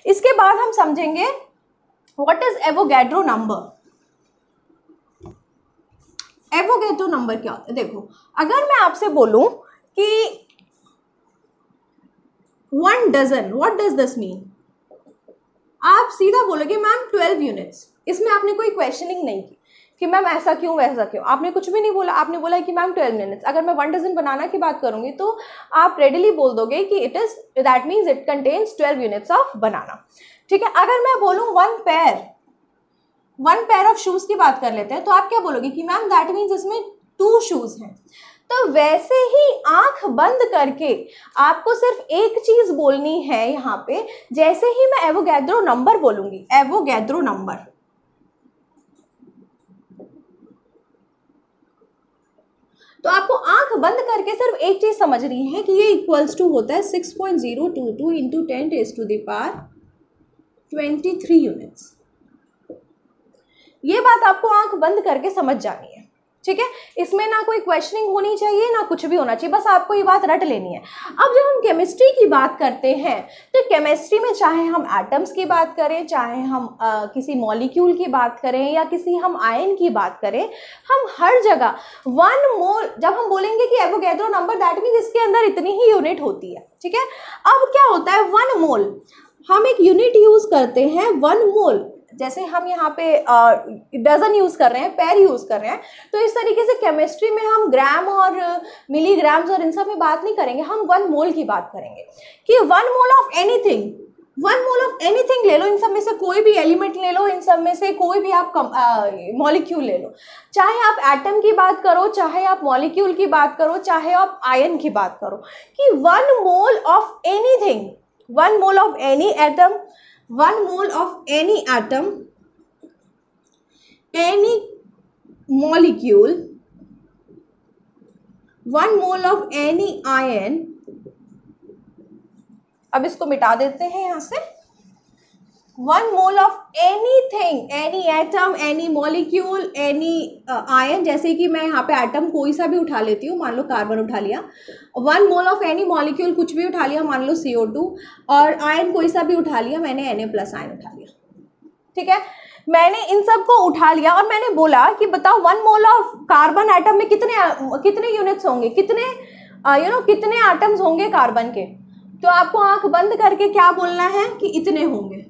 इसके बाद हम समझेंगे what is Avogadro number. Avogadro number क्या होता है? देखो, अगर मैं आपसे बोलूं कि 1 dozen, what does this mean? आप सीधा बोलोगे मैम 12 यूनिट्स। इसमें आपने कोई क्वेश्चनिंग नहीं की कि मैम ऐसा क्यों वैसा क्यों, आपने कुछ भी नहीं बोला, आपने बोला कि मैम 12 यूनिट्स। अगर मैं 1 डजन बनाना की बात करूंगी तो आप रेडिली बोल दोगे कि it is, that means it contains 12 units of बनाना। ठीक है, अगर मैं बोलूं 1 पेयर ऑफ शूज की बात कर लेते हैं, तो आप क्या बोलोगे कि मैम दैट मीन्स इसमें 2 शूज हैं। तो वैसे ही आंख बंद करके आपको सिर्फ एक चीज बोलनी है यहाँ पे। जैसे ही मैं एवोगैड्रो नंबर बोलूंगी, एवोगैड्रो नंबर, तो आपको आंख बंद करके सिर्फ एक चीज समझनी है कि ये इक्वल्स टू होता है 6.022 इंटू 10⁻23 यूनिट्स। ये बात आपको आंख बंद करके समझ जानी है। ठीक है, इसमें ना कोई क्वेश्चनिंग होनी चाहिए ना कुछ भी होना चाहिए, बस आपको ये बात रट लेनी है। अब जब हम केमिस्ट्री की बात करते हैं तो केमिस्ट्री में चाहे हम एटम्स की बात करें, चाहे हम किसी मॉलिक्यूल की बात करें या किसी हम आयन की बात करें, हम हर जगह 1 मोल, जब हम बोलेंगे कि एवोगैड्रो नंबर दैट मीन्स इसके अंदर इतनी ही यूनिट होती है। ठीक है, अब क्या होता है 1 मोल, हम एक यूनिट यूज करते हैं 1 मोल। जैसे हम यहाँ पे डजन यूज कर रहे हैं, पेयर यूज कर रहे हैं, तो इस तरीके से केमिस्ट्री में हम ग्राम और मिलीग्राम्स और इन सब में बात नहीं करेंगे, हम 1 मोल की बात करेंगे कि 1 mole of anything, 1 mole of anything ले लो, इन सब में से कोई भी एलिमेंट ले लो, इन सब में से कोई भी आप मॉलिक्यूल ले लो, चाहे आप एटम की बात करो, चाहे आप मॉलिक्यूल की बात करो, चाहे आप आयन की बात करो, कि 1 mole of anything, 1 mole of any atom, 1 mole of any atom, any molecule, 1 mole of any ion। अब इसको मिटा देते हैं यहां से। 1 mole of anything, any atom, any molecule, any ion, जैसे कि मैं यहाँ पे एटम कोई सा भी उठा लेती हूँ, मान लो कार्बन उठा लिया, 1 मोल ऑफ एनी मॉलिक्यूल कुछ भी उठा लिया, मान लो CO2, और आयन कोई सा भी उठा लिया, मैंने Na+ आयन उठा लिया। ठीक है, मैंने इन सब को उठा लिया और मैंने बोला कि बताओ 1 मोल ऑफ कार्बन एटम में कितने यूनिट्स होंगे, कितने एटम्स होंगे कार्बन के। तो आपको आंख बंद करके क्या बोलना है कि इतने होंगे।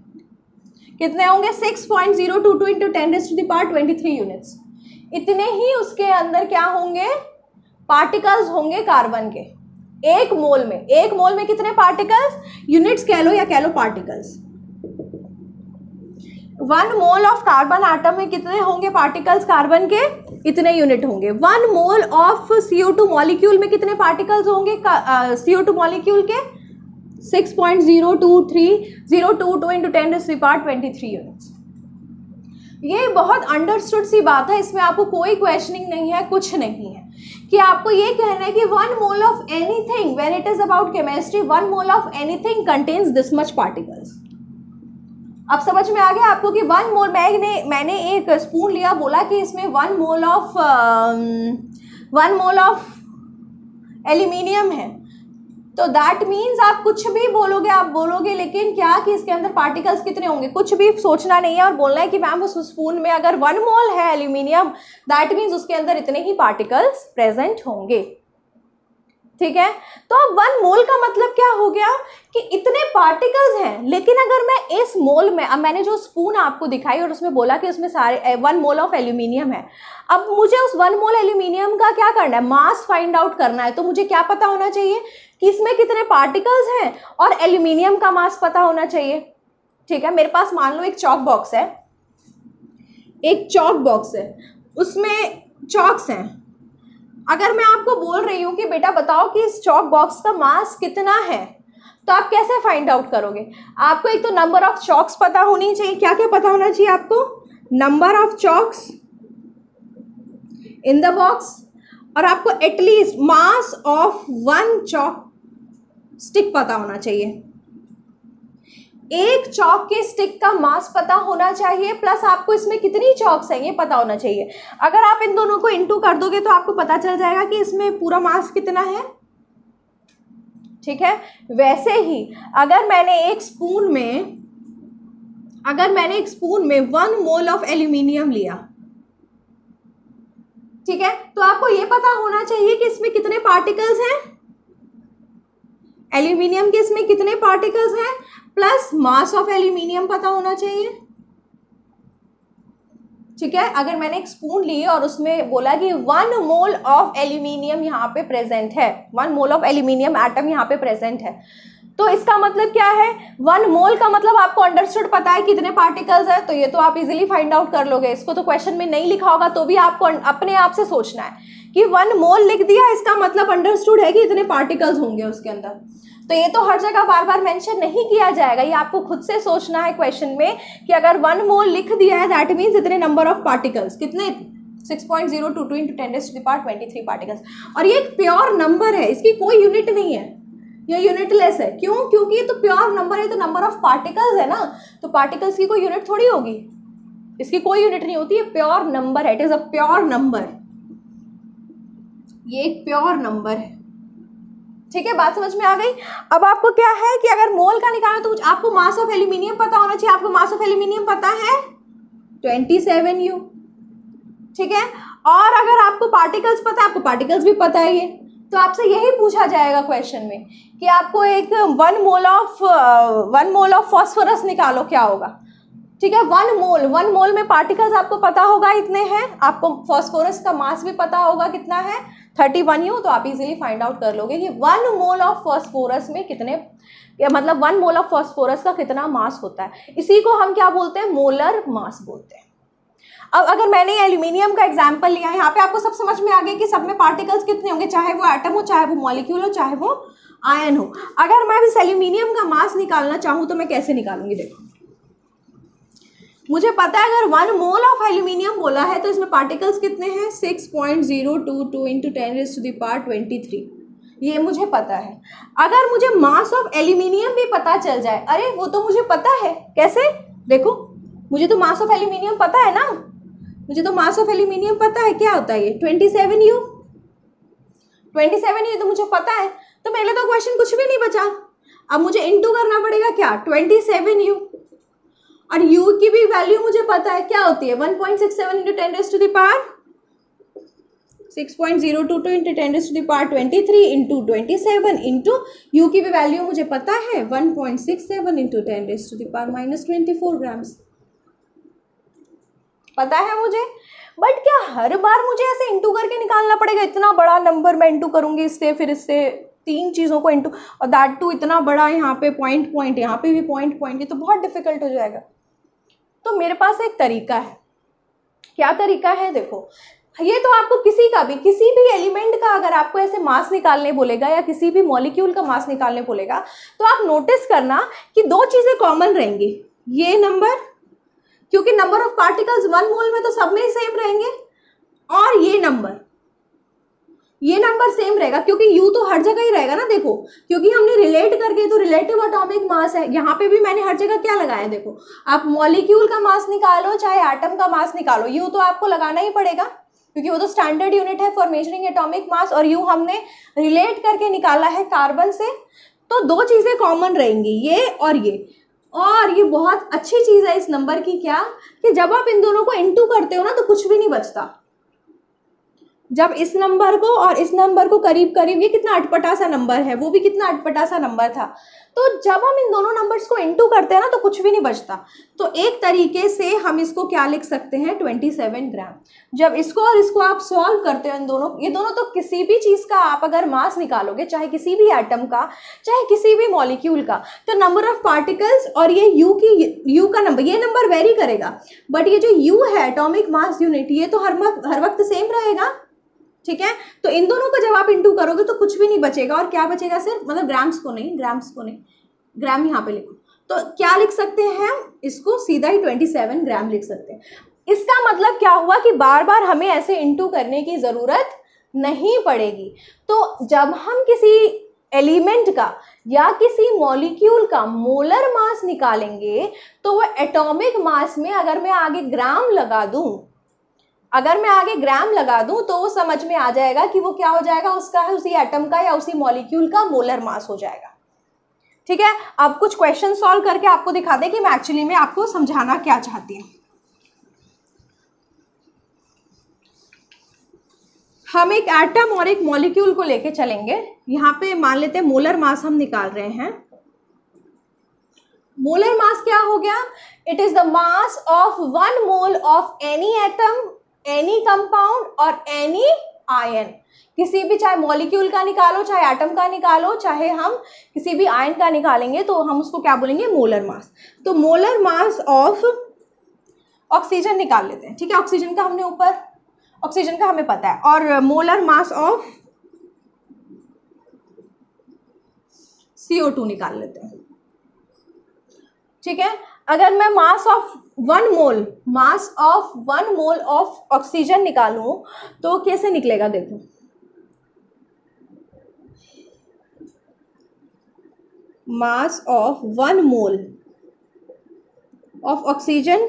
कितने होंगे? 6.022 इंटू 10⁻23 यूनिट्स। इतने ही उसके अंदर क्या होंगे? पार्टिकल्स होंगे कार्बन के। एक मोल में कितने पार्टिकल्स? यूनिट्स कह लो या कह लो particles. 1 mole of carbon atom में कितने होंगे पार्टिकल्स कार्बन के? इतने यूनिट होंगे। 1 मोल ऑफ CO2 मॉलिक्यूल में कितने पार्टिकल्स होंगे CO2 मॉलिक्यूल के? 6.022 इंटू 10⁻23 यूनिट्स। ये बहुत अंडरस्टूड सी बात है, इसमें आपको कोई क्वेश्चनिंग नहीं है, कुछ नहीं है, कि आपको ये कहना है कि 1 mole of anything, when it is about chemistry, 1 mole of anything contains this much particles. अब समझ में आ गया आपको कि 1 मोल, मैंने एक स्पून लिया, बोला कि इसमें 1 मोल ऑफ एल्यूमिनियम है, तो दैट मीन्स आप कुछ भी बोलोगे, आप बोलोगे लेकिन क्या कि इसके अंदर पार्टिकल्स कितने होंगे, कुछ भी सोचना नहीं है और बोलना है कि मैम उस स्पून में अगर 1 मोल है एल्यूमिनियम, दैट मीन्स उसके अंदर इतने ही पार्टिकल्स प्रेजेंट होंगे। ठीक है, तो अब 1 मोल का मतलब क्या हो गया कि इतने पार्टिकल्स हैं। लेकिन अगर मैं इस मोल में, अब मैंने जो स्पून आपको दिखाई और उसमें बोला कि उसमें सारे 1 मोल ऑफ एल्यूमिनियम है, अब मुझे उस 1 मोल एल्यूमिनियम का क्या करना है? मास फाइंड आउट करना है। तो मुझे क्या पता होना चाहिए कि इसमें कितने पार्टिकल्स हैं और एल्यूमिनियम का मास पता होना चाहिए। ठीक है, मेरे पास मान लो एक चॉक बॉक्स है, उसमें चॉक्स हैं। अगर मैं आपको बोल रही हूँ कि बेटा बताओ कि इस चॉक बॉक्स का मास कितना है, तो आप कैसे फाइंड आउट करोगे? आपको एक तो नंबर ऑफ चॉक्स पता होनी चाहिए। क्या क्या पता होना चाहिए आपको? Number of chalks in the box, और आपको at least mass of 1 chalk stick पता होना चाहिए। एक चॉक के स्टिक का मास पता होना चाहिए, प्लस आपको इसमें कितनी चॉक्स हैं ये पता होना चाहिए। अगर आप इन दोनों को इनटू कर दोगे तो आपको पता चल जाएगा कि इसमें पूरा मास कितना है। ठीक है, वैसे ही अगर मैंने एक स्पून में अगर मैंने एक स्पून में 1 मोल ऑफ एल्यूमिनियम लिया, ठीक है, तो आपको ये पता होना चाहिए कि इसमें कितने पार्टिकल्स हैं, एल्यूमिनियम के इसमें कितने पार्टिकल्स हैं, प्लस मास ऑफ एल्यूमिनियम पता होना चाहिए। ठीक है, अगर मैंने एक स्पून ली और उसमें बोला कि 1 मोल ऑफ एल्यूमिनियम यहाँ पे प्रेजेंट है, 1 मोल ऑफ एल्यूमिनियम एटम यहाँ पे प्रेजेंट है, तो इसका मतलब क्या है, 1 मोल का मतलब आपको अंडरस्टूड पता है कितने पार्टिकल्स है, तो ये तो आप इजीली फाइंड आउट कर लोगे। इसको तो क्वेश्चन में नहीं लिखा होगा तो भी आपको अपने आप से सोचना है कि 1 मोल लिख दिया, इसका मतलब अंडरस्टूड है कि इतने पार्टिकल्स होंगे उसके अंदर। तो ये तो हर जगह बार बार मेंशन नहीं किया जाएगा, ये आपको खुद से सोचना है क्वेश्चन में कि अगर 1 मोल लिख दिया है दैट मीन्स इतने नंबर ऑफ पार्टिकल्स, कितने 6.022 into 10⁻23 पार्टिकल्स। और ये एक प्योर नंबर है, इसकी कोई यूनिट नहीं है, ये यूनिटलेस है। क्यों? क्योंकि ये तो प्योर नंबर है, तो नंबर ऑफ पार्टिकल्स है ना, तो पार्टिकल्स की कोई यूनिट थोड़ी होगी, इसकी कोई यूनिट नहीं होती, ये प्योर नंबर है, it is a pure number, ये एक प्योर नंबर है। ठीक है, बात समझ में आ गई। अब आपको क्या है कि अगर मोल का निकालना तो आपको मास ऑफ एल्यूमिनियम पता होना चाहिए। आपको मास ऑफ एल्यूमिनियम पता है 27U, ठीक है, और अगर आपको पार्टिकल्स पता है, आपको पार्टिकल्स भी पता है, ये तो आपसे यही पूछा जाएगा क्वेश्चन में कि आपको एक 1 मोल ऑफ फॉस्फोरस निकालो, क्या होगा। ठीक है, 1 मोल में पार्टिकल्स आपको पता होगा इतने हैं, आपको फॉस्फोरस का मास भी पता होगा कितना है 31U, तो आप इजीली फाइंड आउट कर लोगे कि 1 मोल ऑफ फॉस्फोरस में कितने, मतलब 1 मोल ऑफ फॉस्फोरस का कितना मास होता है। इसी को हम क्या बोलते हैं, मोलर मास बोलते हैं। अब अगर मैंने एल्यूमिनियम का एग्जांपल लिया, यहाँ पे आपको सब समझ में आ गया कि सब में पार्टिकल्स कितने होंगे, चाहे वो एटम हो, चाहे वो मॉलिक्यूल हो, चाहे वो आयन हो। अगर मैं इस एल्यूमिनियम का मास निकालना चाहूँ तो मैं कैसे निकालूंगी, देखो मुझे पता है अगर 1 मोल ऑफ एल्यूमिनियम बोला है तो इसमें पार्टिकल्स कितने हैं 6.022 into 10⁻23, ये मुझे पता है। अगर मुझे मास ऑफ एल्यूमिनियम भी पता चल जाए, अरे वो तो मुझे पता है, कैसे, देखो मुझे तो मास ऑफ एल्यूमिनियम पता है ना, मुझे तो मास ऑफ एल्यूमिनियम पता है, क्या होता है ये 27U, 27U तो मुझे पता है, तो मेरे लिए तो क्वेश्चन कुछ भी नहीं बचा। अब मुझे इंटू करना पड़ेगा क्या 27U, और U की भी वैल्यू मुझे पता है क्या होती है 1.67 into 10⁻6.022 into 10⁻23 into 27 into U की भी वैल्यू मुझे पता है 1.67 into 10⁻⁻24 ग्राम्स, पता है मुझे। बट क्या हर बार मुझे ऐसे इंटू करके निकालना पड़ेगा, इतना बड़ा नंबर मैं इंटू करूंगी इससे, फिर इससे 3 चीज़ों को इंटू, और दैट टू इतना बड़ा, यहाँ पे पॉइंट, यहाँ पे भी पॉइंट, ये तो बहुत डिफिकल्ट हो जाएगा। तो मेरे पास एक तरीका है, क्या तरीका है, देखो ये तो आपको किसी भी एलिमेंट का अगर आपको ऐसे मास निकालने बोलेगा या किसी भी मॉलिक्यूल का मास निकालने बोलेगा तो आप नोटिस करना कि 2 चीज़ें कॉमन रहेंगी, ये नंबर, क्योंकि नंबर ऑफ पार्टिकल्स 1 मोल में तो सब में ही सेम रहेंगे, और ये नंबर सेम रहेगा क्योंकि U तो हर जगह ही रहेगा ना, देखो क्योंकि हमने रिलेट करके, तो रिलेटिव एटॉमिक मास है, यहाँ पे भी मैंने हर जगह क्या लगाया, देखो आप मॉलिक्यूल का मास निकालो चाहे एटम का मास निकालो, U तो आपको लगाना ही पड़ेगा क्योंकि वो तो स्टैंडर्ड यूनिट है फॉर मेजरिंग एटॉमिक मास, और U हमने रिलेट करके निकाला है कार्बन से। तो 2 चीज़ें कॉमन रहेंगी, ये, और ये बहुत अच्छी चीज़ है इस नंबर की, क्या कि जब आप इन दोनों को इंटू करते हो ना तो कुछ भी नहीं बचता। जब इस नंबर को और इस नंबर को करीब करीब, ये कितना अटपटा सा नंबर है, वो भी कितना अटपटा सा नंबर था, तो जब हम इन दोनों नंबर्स को इंटू करते हैं ना तो कुछ भी नहीं बचता। तो एक तरीके से हम इसको क्या लिख सकते हैं 27 ग्राम। जब इसको और इसको आप सॉल्व करते हो, ये दोनों तो किसी भी चीज़ का आप अगर मास निकालोगे, चाहे किसी भी एटम का चाहे किसी भी मॉलिक्यूल का, तो नंबर ऑफ पार्टिकल्स और ये यू का नंबर, ये नंबर वेरी करेगा, बट ये जो यू है एटॉमिक मास यूनिट, ये तो हर वक्त सेम रहेगा। ठीक है, तो इन दोनों को जब आप इंटू करोगे तो कुछ भी नहीं बचेगा, और क्या बचेगा सिर्फ, मतलब ग्राम यहाँ पे लिखो, तो क्या लिख सकते हैं हम इसको सीधा ही 27 ग्राम लिख सकते हैं। इसका मतलब क्या हुआ कि बार बार हमें ऐसे इंटू करने की ज़रूरत नहीं पड़ेगी। तो जब हम किसी एलिमेंट का या किसी मॉलिक्यूल का मोलर मास निकालेंगे तो वो एटॉमिक मास में अगर मैं आगे ग्राम लगा दूं तो वो समझ में आ जाएगा कि वो क्या हो जाएगा, उसका है उसी एटम का या उसी मॉलिक्यूल का मोलर मास हो जाएगा। ठीक है, अब कुछ क्वेश्चन सॉल्व करके आपको दिखा दें कि मैं एक्चुअली में आपको समझाना क्या चाहती हूँ। हम एक एटम और एक मॉलिक्यूल को लेके चलेंगे। यहाँ पे मान लेते हैं मोलर मास हम निकाल रहे हैं। मोलर मास क्या हो गया? It is the mass of 1 mole of any atom, any compound और एनी आयन। किसी भी, चाहे मॉलिक्यूल का निकालो, चाहे एटम का निकालो, चाहे हम किसी भी आयन का निकालेंगे तो हम उसको क्या बोलेंगे? Molar mass. तो मोलर मास ऑफ ऑक्सीजन निकाल लेते हैं। ठीक है, ऑक्सीजन का हमने ऊपर, ऑक्सीजन का हमें पता है। और मोलर मास ऑफ CO2 निकाल लेते हैं। ठीक है, अगर मैं mass of 1 mole of oxygen निकालूं तो कैसे निकलेगा? देखो, mass of 1 mole of oxygen,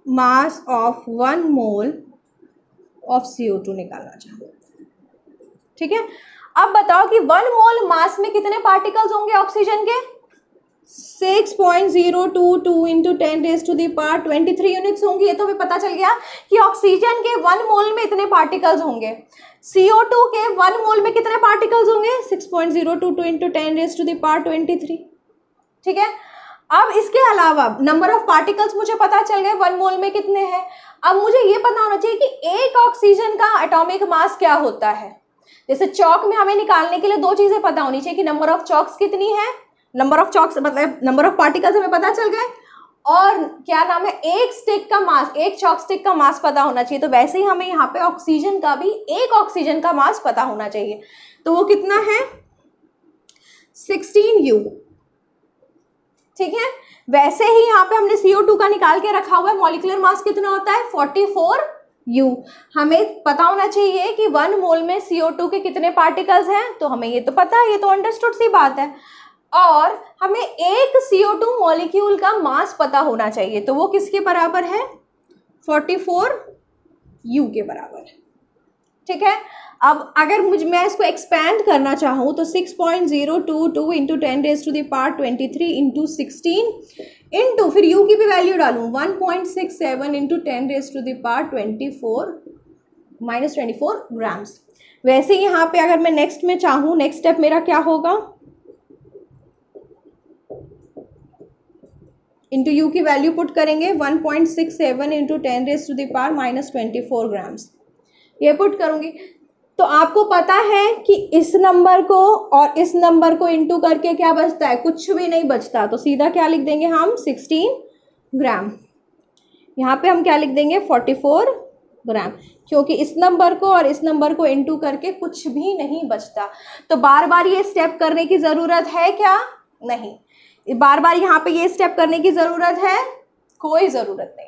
mass of 1 mole of CO2 निकालना चाहूँ। ठीक है, अब बताओ कि 1 मोल मास में कितने पार्टिकल्स होंगे ऑक्सीजन के? 6.022 इंटू 10⁻23 यूनिट्स होंगी। ये तो हमें पता चल गया कि ऑक्सीजन के 1 मोल में इतने पार्टिकल्स होंगे। CO2 के 1 मोल में कितने पार्टिकल्स होंगे? 6.022 इंटू 10⁻23। ठीक है, अब इसके अलावा नंबर ऑफ पार्टिकल्स मुझे पता चल गए 1 मोल में कितने हैं। अब मुझे ये पता होना चाहिए कि एक ऑक्सीजन का एटॉमिक मास क्या होता है। जैसे चौक में हमें निकालने के लिए 2 चीजें पता होनी चाहिए कि नंबर ऑफ चौक्स कितनी है, नंबर ऑफ चौक्स मतलब नंबर ऑफ पार्टिकल्स हमें पता चल गए, और क्या नाम है, एक स्टिक का मास, एक चॉक स्टिक का मास पता होना चाहिए। तो वैसे ही हमें यहाँ पे ऑक्सीजन का भी, एक ऑक्सीजन का मास पता होना चाहिए। तो वो कितना है? 16U। ठीक है, वैसे ही यहाँ पे हमने CO2 का निकाल के रखा हुआ है। मॉलिक्यूलर मास कितना होता है? 44U। हमें पता होना चाहिए कि 1 मोल में CO2 के कितने पार्टिकल्स हैं, तो हमें ये तो पता है, ये तो अंडरस्टूड सी बात है। और हमें एक CO2 मॉलिक्यूल का मास पता होना चाहिए, तो वो किसके बराबर है? 44U के बराबर है। ठीक है, अब अगर मैं इसको एक्सपैंड करना चाहूँ तो 6.022 इंटू 10⁻23 इंटू 16 इंटू, फिर U की भी वैल्यू डालूँ, 1.67 इंटू 10⁻24 ग्राम्स। वैसे यहाँ पे अगर मैं नेक्स्ट में चाहूँ, नेक्स्ट स्टेप मेरा क्या होगा? इंटू U की वैल्यू पुट करेंगे, 1.67 इंटू 10⁻24 ग्राम्स, ये पुट करूंगी। तो आपको पता है कि इस नंबर को और इस नंबर को इंटू करके क्या बचता है? कुछ भी नहीं बचता। तो सीधा क्या लिख देंगे हम? 16 ग्राम। यहाँ पे हम क्या लिख देंगे? 44 ग्राम, क्योंकि इस नंबर को और इस नंबर को इंटू करके कुछ भी नहीं बचता। तो बार बार ये स्टेप करने की ज़रूरत है क्या? नहीं, बार बार यहाँ पे ये स्टेप करने की ज़रूरत है? कोई ज़रूरत नहीं है।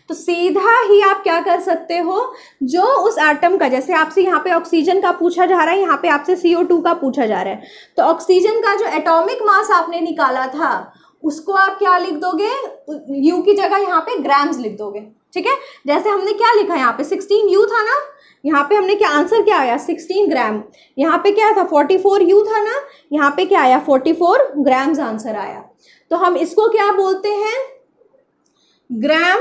तो सीधा ही आप क्या कर सकते हो, जो उस एटम का, जैसे आपसे यहाँ पे ऑक्सीजन का पूछा जा रहा है, यहाँ पे आपसे CO2 का पूछा जा रहा है, तो ऑक्सीजन का जो एटॉमिक मास आपने निकाला था उसको आप क्या लिख दोगे? U की जगह यहाँ पे ग्राम्स लिख दोगे। ठीक है, जैसे हमने क्या लिखा है यहाँ पे? 16U था ना, यहाँ पे हमने क्या आंसर क्या आया? 16 ग्राम। यहाँ पे क्या था? 44U था ना, यहाँ पे क्या आया? 44 ग्राम्स आंसर आया। तो हम इसको क्या बोलते हैं? Gram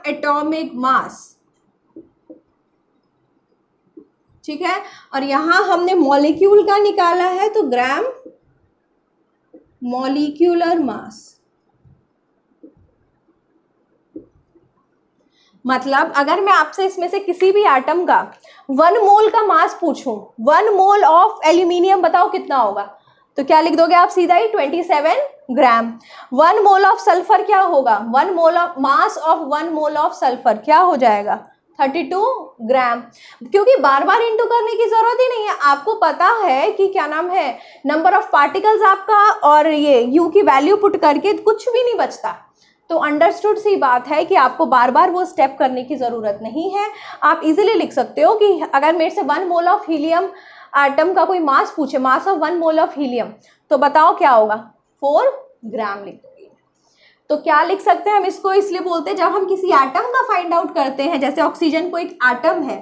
atomic mass. ठीक है, और यहां हमने मॉलिक्यूल का निकाला है तो ग्राम मॉलिक्यूलर मास। मतलब अगर मैं आपसे इसमें से किसी भी एटम का 1 मोल का मास पूछूं, 1 मोल ऑफ एल्यूमिनियम बताओ कितना होगा, तो क्या लिख दोगे आप? सीधा ही 27 ग्राम। 1 मोल ऑफ सल्फर क्या होगा? 1 mole of mass of 1 mole of sulphur क्या हो जाएगा? 32 ग्राम। क्योंकि बार बार इंटू करने की जरूरत ही नहीं है, आपको पता है कि क्या नाम है, नंबर ऑफ पार्टिकल्स आपका, और ये U की वैल्यू पुट करके कुछ भी नहीं बचता। तो अंडरस्टूड सी बात है कि आपको बार बार वो स्टेप करने की ज़रूरत नहीं है। आप इजीली लिख सकते हो कि अगर मेरे से 1 मोल ऑफ हीलियम एटम का कोई मास पूछे, mass of 1 mole of helium, तो बताओ क्या होगा? 4 ग्राम लिख दोगे। तो क्या लिख सकते हैं हम इसको, इसलिए बोलते हैं जब हम किसी एटम का फाइंड आउट करते हैं, जैसे ऑक्सीजन को एक एटम है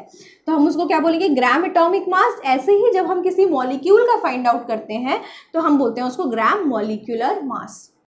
तो हम उसको क्या बोलेंगे, ग्राम एटॉमिक मास। ऐसे ही जब हम किसी मॉलिक्यूल का फाइंड आउट करते हैं तो हम बोलते हैं उसको ग्राम मॉलिक्यूलर मास।